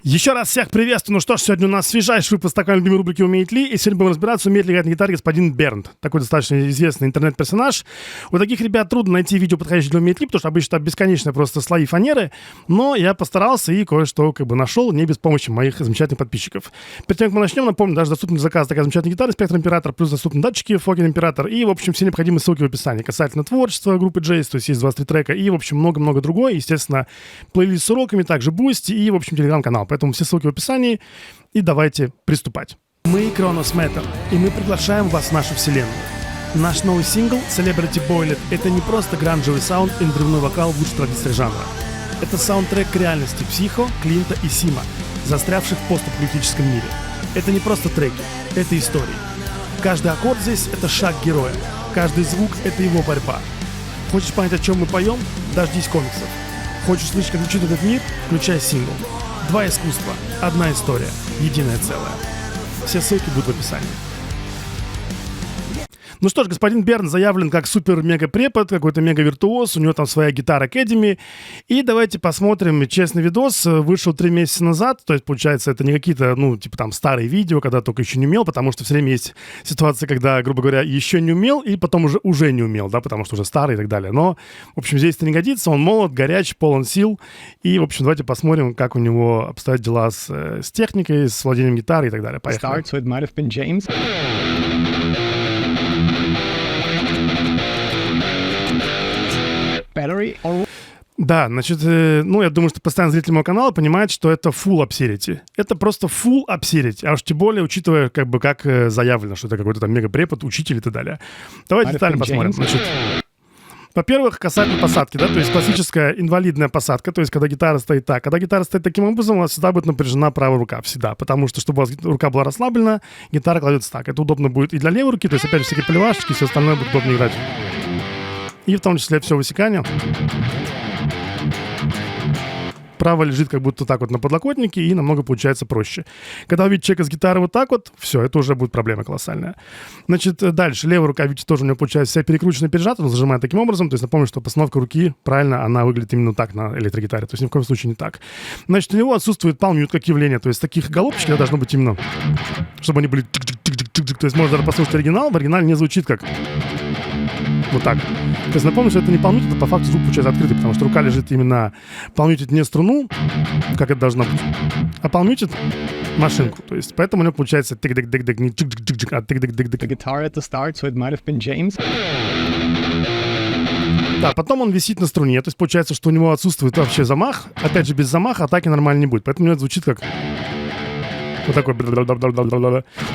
Еще раз всех приветствую. Ну что ж, сегодня у нас свежайший выпуск такой любимой рубрики «Умеет ли?». И сегодня будем разбираться, умеет ли играть на гитаре господин Бернт. Такой достаточно известный интернет-персонаж. У таких ребят трудно найти видео, подходящее для «Умеет ли?», потому что обычно там бесконечные просто слои фанеры. Но я постарался и кое-что нашел, не без помощи моих замечательных подписчиков. Перед тем, как мы начнем, напомню, даже доступен заказ такая замечательная гитара Spectrum Imperator, плюс доступны датчики Fokker Imperator. И, в общем, все необходимые ссылки в описании. Касательно творчества группы Jace, то есть есть 23 трека и, в общем, много-много другое. Естественно, плейлист с уроками, также Boosty и, в общем, телеграм-канал. Поэтому все ссылки в описании. И давайте приступать. Мы Kronos Matter, и мы приглашаем вас в нашу вселенную. Наш новый сингл Celebrity Boiled — это не просто гранжевый саунд и взрывной вокал в лучшей традиции жанра. Это саундтрек к реальности Психо, Клинта и Сима, застрявших в постапокалиптическом мире. Это не просто треки, это истории. Каждый аккорд здесь — это шаг героя. Каждый звук — это его борьба. Хочешь понять, о чем мы поем? Дождись комиксов. Хочешь слышать, как звучит этот мир? Включай сингл. Два искусства, одна история, единое целое. Все ссылки будут в описании. Ну что ж, господин Бернт заявлен как супер-мега-препод, какой-то мега-виртуоз, у него там своя гитара Academy. И давайте посмотрим честный видос. Вышел 3 месяца назад, то есть, получается, это не какие-то, старые видео, когда только еще не умел, потому что все время есть ситуации, когда, грубо говоря, еще не умел и потом уже не умел, да, потому что уже старый и так далее. Но, в общем, здесь это не годится, он молод, горяч, полон сил. И, в общем, давайте посмотрим, как у него обстоят дела с техникой, с владением гитарой и так далее. Поехали. Да, значит, я думаю, что постоянно зритель моего канала понимает, что это full obscurity. Это просто full obscurity, а уж тем более, учитывая, как заявлено, что это какой-то там мега-препод, учитель и так далее. Давайте детально посмотрим. Значит, во-первых, касательно посадки, да, то есть классическая инвалидная посадка, то есть когда гитара стоит так. Когда гитара стоит таким образом, у вас всегда будет напряжена правая рука, всегда, потому что, чтобы у вас рука была расслаблена, гитара кладется так. Это удобно будет и для левой руки, то есть, опять же, всякие поливашечки, все остальное будет удобно играть. И в том числе все высекание. Право лежит как будто так вот на подлокотнике, и намного получается проще. Когда вы видите человека с гитарой вот так вот, все, это уже будет проблема колоссальная. Значит, дальше. Левая рука, видите, тоже у него получается вся перекручена, пережата, он зажимает таким образом. То есть напомню, что постановка руки, правильно, она выглядит именно так на электрогитаре. То есть ни в коем случае не так. Значит, у него отсутствует palm-mute как явление. То есть таких головочек должно быть именно, чтобы они были... То есть можно даже послушать оригинал, в оригинале не звучит как... Вот так. То есть напомню, что это не palm-mute, это по факту звук получается открытый, потому что рука лежит именно... Palm-mute не струну, как это должно быть, а palm-mute машинку. То есть поэтому у него получается тык-дык-дык-дык, не чик-чик-чик, а тык-дык-дык-дык. Да, потом он висит на струне, то есть получается, что у него отсутствует вообще замах. Опять же, без замаха атаки нормально не будет. Поэтому у него это звучит как... Вот такой. То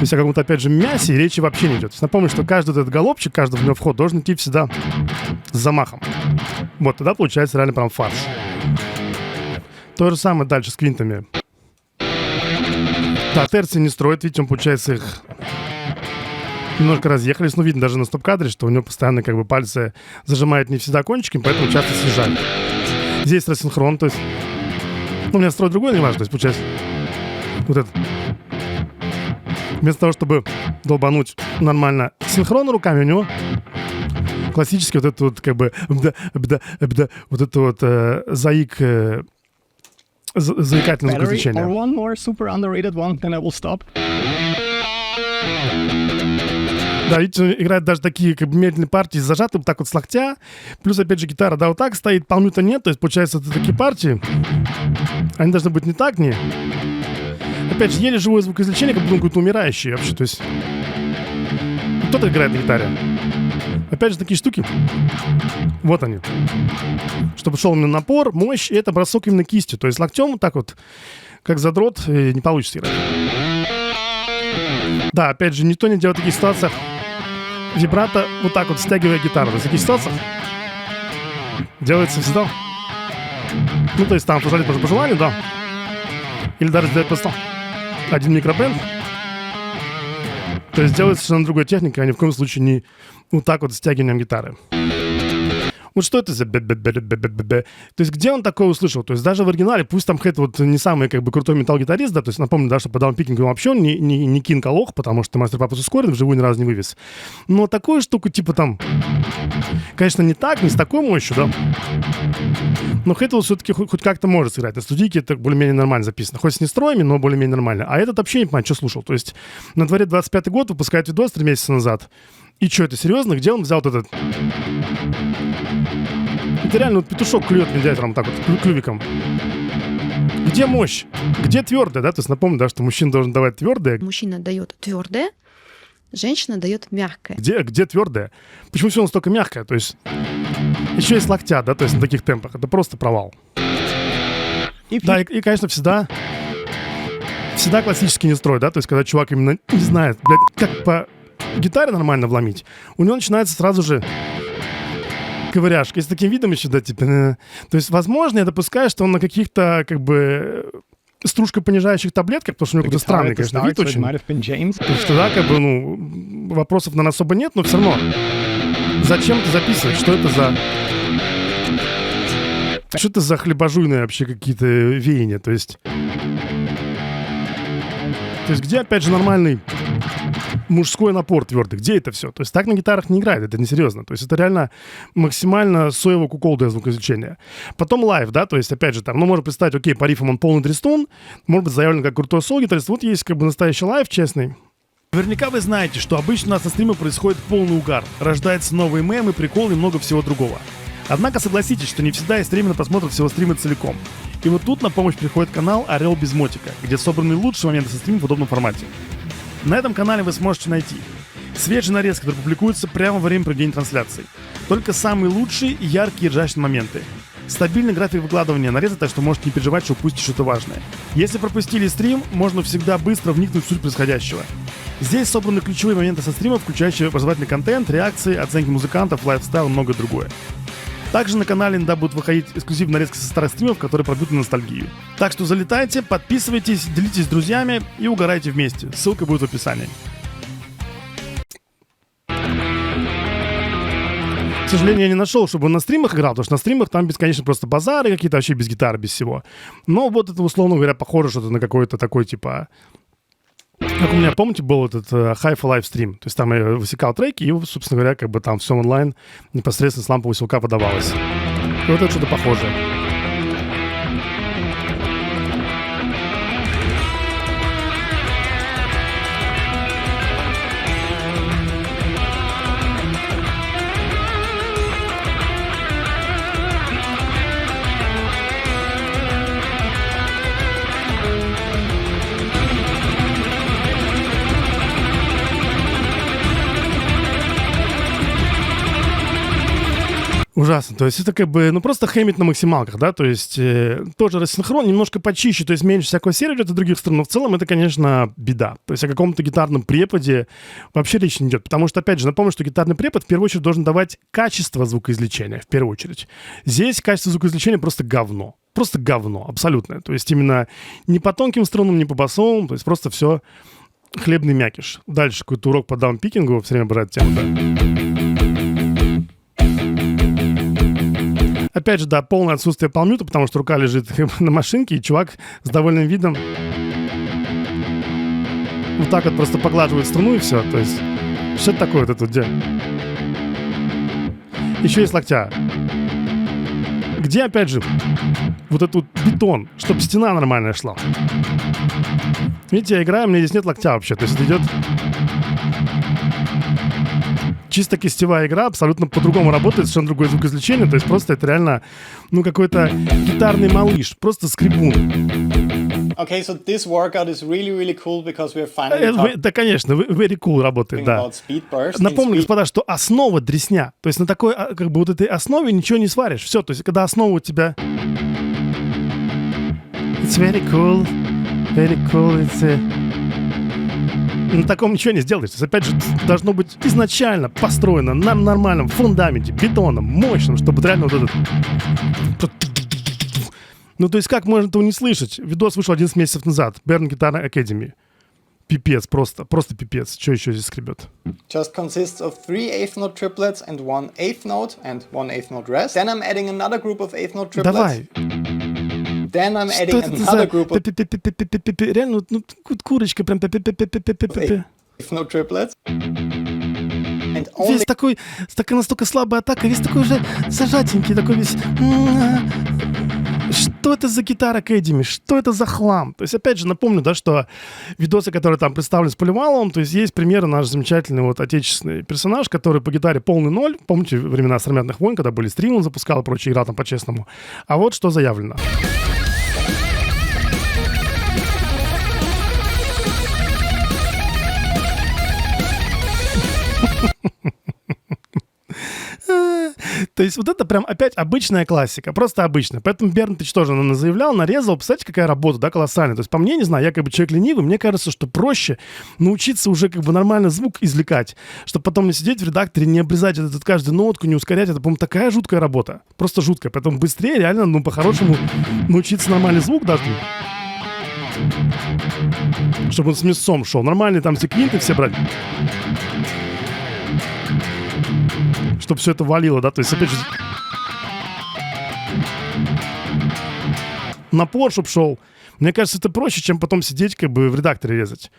есть о каком-то, опять же, мясе речи вообще не идет. Напомню, что каждый этот голубчик, каждый в него вход должен идти всегда с замахом. Вот, тогда получается реально прям фарш. То же самое дальше с квинтами. Да, терции не строит, видите, он, получается, их немножко разъехались. Ну, видно даже на стоп-кадре, что у него постоянно пальцы зажимают не всегда кончиками, поэтому часто съезжают. Здесь рассинхрон, то есть... у меня строй другой, не важно, то есть получается... Вот это. Вместо того, чтобы долбануть нормально синхронно руками, у него классический вот этот вот вот это вот заикательное звукоизвлечение. Да, видите, он играет даже такие медленные партии с зажатым, так вот с локтя. Плюс, опять же, гитара, да, вот так стоит, palm-mute нет, то есть, получается, это такие партии. Они должны быть не так, не... Опять же, еле живое звукоизвлечение, как будто он какой-то умирающий вообще, то есть... Кто-то играет на гитаре. Опять же, такие штуки. Вот они. Чтобы шел именно напор, мощь, и это бросок именно кистью. То есть локтем вот так вот, как задрот, не получится играть. Да, опять же, никто не делает в таких ситуациях вибрато вот так вот, стягивая гитару. В таких ситуациях делается всегда. Ну, то есть там пожалуй, по желанию, да. Или даже сделать просто один микробенд. То есть делается совершенно другой техникой, а ни в коем случае не вот так вот стягиванием гитары. Вот что это за бе-бе-бе-бе-бе-бе? То есть где он такое услышал? То есть даже в оригинале, пусть там Хэт вот не самый как бы крутой металл-гитарист, да, то есть напомню, да, что по даунпикингу вообще он не Кинг, а лох, потому что Мастер Папус ускорен, вживую ни разу не вывез. Но такую штуку, типа там, конечно, не так, не с такой мощью, да, но Хэт все-таки хоть как-то может сыграть. На студийке это более-менее нормально записано. Хоть с нестроями, но более-менее нормально. А этот вообще не понимает, что слушал. То есть на дворе 25-й год, выпускает видос 3 месяца назад. И что, это серьезно? Где он взял вот этот... Это реально вот петушок клюет медиатором так вот, клювиком. Где мощь? Где твердое, да? То есть напомню, да, что мужчина должен давать твердое. Мужчина дает твердое, женщина дает мягкое. Где твердое? Почему все настолько мягкое? То есть еще есть локтя, да, то есть на таких темпах. Это просто провал. Да, и конечно, всегда классический нестрой, да, то есть когда чувак именно не знает, блядь, как по гитаре нормально вломить, у него начинается сразу же ковыряшка. И с таким видом еще, да, типа... То есть, возможно, я допускаю, что он на каких-то, как бы, стружкопонижающих таблетках, потому что у него какой-то странный, конечно, вид очень. То есть тогда, как бы, ну, вопросов, наверное, особо нет, но все равно. Зачем это записывать? Что это за... Что это за хлебожуйные вообще какие-то веяния? То есть где, опять же, нормальный мужской напор твердый? Где это все? То есть так на гитарах не играет, это несерьезно. То есть это реально максимально соево куколдое звукоизвлечение. Потом лайв, да, то есть, опять же, там, ну, можно представить, окей, по рифам он полный трестун, может быть заявлен как крутой соло-гитарист. Вот есть как бы настоящий лайв, честный. Наверняка вы знаете, что обычно у нас на стримах происходит полный угар. Рождаются новые мемы, приколы и много всего другого. Однако согласитесь, что не всегда есть время на просмотр всего стрима целиком. И вот тут на помощь приходит канал «Орел без мотика», где собраны лучшие моменты со стрима в удобном формате. На этом канале вы сможете найти свежие нарезки, которые публикуются прямо во время проведения трансляций. Только самые лучшие и яркие ржачные моменты. Стабильный график выкладывания нарезок, так что можете не переживать, что упустите что-то важное. Если пропустили стрим, можно всегда быстро вникнуть в суть происходящего. Здесь собраны ключевые моменты со стрима, включающие образовательный контент, реакции, оценки музыкантов, лайфстайл и многое другое. Также на канале иногда будут выходить эксклюзивные нарезки со старых стримов, которые пройдут на ностальгию. Так что залетайте, подписывайтесь, делитесь с друзьями и угорайте вместе. Ссылка будет в описании. К сожалению, я не нашел, чтобы он на стримах играл, потому что на стримах там бесконечно просто базары какие-то, вообще без гитары, без всего. Но вот это, условно говоря, похоже что-то на какой-то такой, типа... Как у меня, помните, был этот Hi-Fi Live стрим? То есть там я высекал треки, и, собственно говоря, как бы там все онлайн непосредственно с лампового усилка подавалось. И вот это что-то похожее. Ужасно. То есть это как бы, ну, просто хэмит на максималках, да, то есть тоже рассинхрон, немножко почище, то есть меньше всякого сервера от других сторон, но в целом это, конечно, беда. То есть о каком-то гитарном преподе вообще речь не идет, потому что, опять же, напомню, что гитарный препод в первую очередь должен давать качество звукоизвлечения, в первую очередь. Здесь качество звукоизвлечения просто говно. Просто говно, абсолютное. То есть именно не по тонким струнам, не по басовым, то есть просто все хлебный мякиш. Дальше какой-то урок по даунпикингу, все время брать тему, да. Опять же, да, полное отсутствие палмюта, потому что рука лежит на машинке, и чувак с довольным видом вот так вот просто поглаживает струну, и все. То есть, что это такое вот это где? Еще есть локтя. Где, опять же, вот этот вот бетон, чтобы стена нормальная шла? Видите, я играю, у меня здесь нет локтя вообще. То есть это идет чисто кистевая игра, абсолютно по-другому работает, совершенно другое звукоизвлечение. То есть просто это реально, ну, какой-то гитарный малыш, просто скрипун. Okay, so this workout is really, really cool because we're finally Да, конечно, very cool работает, да. Напомню, господа, что основа дресня. То есть на такой, как бы вот этой основе ничего не сваришь. Все, то есть когда основа у тебя... It's very cool, it's... На таком ничего не сделаешь. То есть, опять же, должно быть изначально построено на нормальном фундаменте, бетоном, мощном, чтобы реально вот этот... Ну, то есть, как можно этого не слышать? Видос вышел 11 месяцев назад. Bernd Guitar Academy. пипец, просто пипец. Что еще здесь скребет? Just consists of 3 eighth note triplets and 1 eighth note and 1 eighth note rest. Then I'm adding another group of eighth note triplets. Давай. Then I'm Что adding это another за... group of Реально, ну, курочка прям... eighth note triplets. And only Весь такой, такая настолько слабая атака, весь такой уже зажатенький, такой весь... Что это за гитара Кэддими? Что это за хлам? То есть, опять же, напомню, да, что видосы, которые там представлены с Поливаловым, то есть есть примеры наш замечательный вот отечественный персонаж, который по гитаре полный ноль. Помните времена «Сыромятных войн», когда были стримы, он запускал и прочее, играл там по-честному. А вот что заявлено. То есть вот это прям опять обычная классика, просто обычная. Поэтому Бернтыч тоже заявлял, нарезал. Представляете, какая работа, да, колоссальная. То есть по мне, не знаю, я как бы человек ленивый, мне кажется, что проще научиться уже как бы нормально звук извлекать, чтобы потом не сидеть в редакторе, не обрезать этот каждую нотку, не ускорять. Это, по-моему, такая жуткая работа. Просто жуткая. Поэтому быстрее реально, ну, по-хорошему научиться нормальный звук даже. Чтобы он с мясом шел. Нормальные там все квинты все брать. Чтобы все это валило, да, то есть, опять же, напор, чтоб шел. Мне кажется, это проще, чем потом сидеть, как бы, в редакторе резать.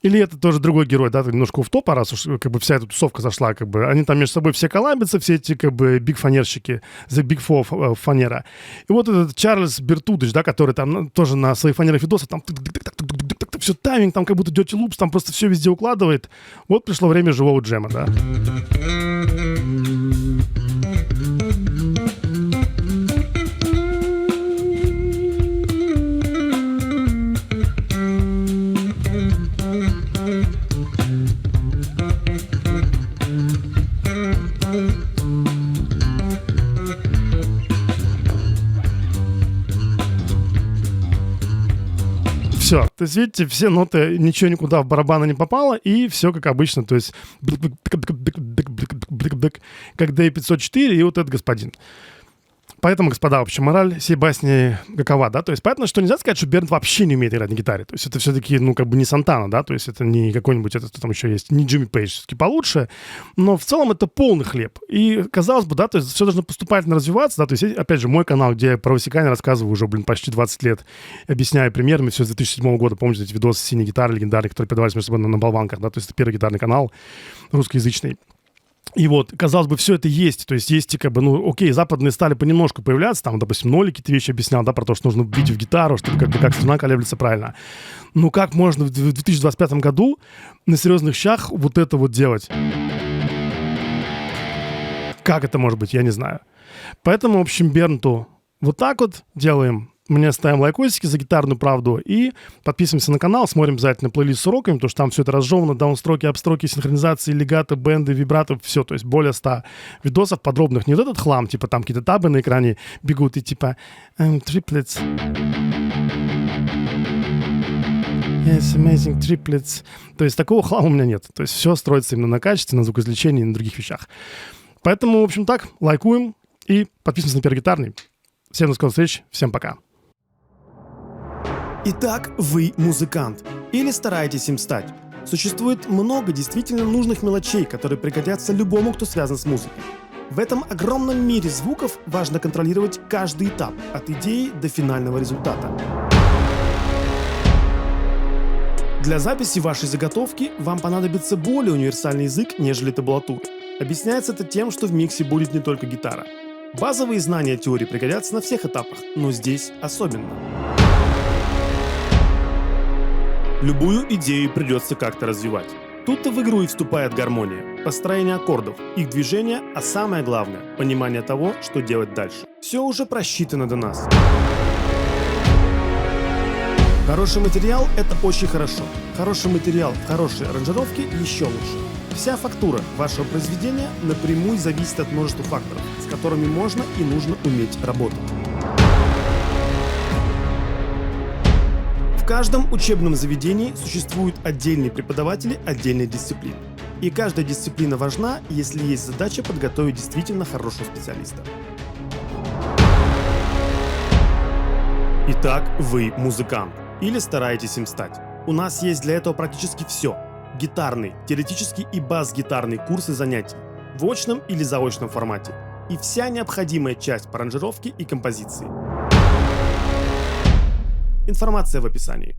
Или это тоже другой герой, да, немножко в топа, раз уж, как бы, вся эта тусовка зашла, как бы, они там между собой все коллабятся, все эти, как бы, биг-фанерщики, The Big Four фанера. И вот этот Чарльз Бертудыч, да, который там тоже на своих фанерах видосах там все тайминг, там как будто Dirty Loops, там просто все везде укладывает. Вот пришло время живого джема, да. Все, то есть, видите, все ноты, ничего никуда в барабаны не попало, и все как обычно, то есть как D504 и вот этот господин. Поэтому, господа, в общем, мораль сей басни какова, да? То есть понятно, что нельзя сказать, что Бернт вообще не умеет играть на гитаре. То есть это все-таки, ну, как бы не Сантана, да? То есть это не какой-нибудь, это кто там еще есть, не Джимми Пейдж, все-таки получше. Но в целом это полный хлеб. И, казалось бы, да, то есть все должно поступательно развиваться, да? То есть, опять же, мой канал, где я про высекание рассказываю уже, почти 20 лет, объясняю примерами, все с 2007 года, помните эти видосы синей гитары легендарные, которые передавались между собой на болванках, да? То есть это первый гитарный канал русскоязычный. И вот, казалось бы, все это есть. То есть есть, как бы, ну, окей, западные стали понемножку появляться. Там, допустим, Ноли какие-то вещи объяснял, да, про то, что нужно бить в гитару, чтобы как бы как струна колеблется правильно. Ну, как можно в 2025 году на серьезных щах вот это вот делать? Как это может быть, я не знаю. Поэтому, в общем, Бернту вот так вот делаем. Мне ставим лайкосики за гитарную правду и подписываемся на канал, смотрим обязательно плейлист с уроками, потому что там все это разжевано, даунстроки, апстроки, синхронизации, легаты, бенды, вибраты, все, то есть более 100 видосов подробных. Не вот этот хлам, типа там какие-то табы на экране бегут и типа triplets. Yes, amazing triplets. То есть такого хлама у меня нет. То есть все строится именно на качестве, на звукоизвлечении и на других вещах. Поэтому, в общем, так, лайкуем и подписываемся на Первый гитарный. Всем до скорых встреч, всем пока. Итак, вы музыкант или стараетесь им стать. Существует много действительно нужных мелочей, которые пригодятся любому, кто связан с музыкой. В этом огромном мире звуков важно контролировать каждый этап, от идеи до финального результата. Для записи вашей заготовки вам понадобится более универсальный язык, нежели табулатура. Объясняется это тем, что в миксе будет не только гитара. Базовые знания теории пригодятся на всех этапах, но здесь особенно. Любую идею придется как-то развивать. Тут-то в игру и вступает гармония, построение аккордов, их движение, а самое главное – понимание того, что делать дальше. Все уже просчитано до нас. Хороший материал – это очень хорошо. Хороший материал в хорошей аранжировке еще лучше. Вся фактура вашего произведения напрямую зависит от множества факторов, с которыми можно и нужно уметь работать. В каждом учебном заведении существуют отдельные преподаватели отдельной дисциплины. И каждая дисциплина важна, если есть задача подготовить действительно хорошего специалиста. Итак, вы музыкант или стараетесь им стать. У нас есть для этого практически все. Гитарный, теоретический и бас-гитарный курсы занятий в очном или заочном формате и вся необходимая часть по аранжировке и композиции. Информация в описании.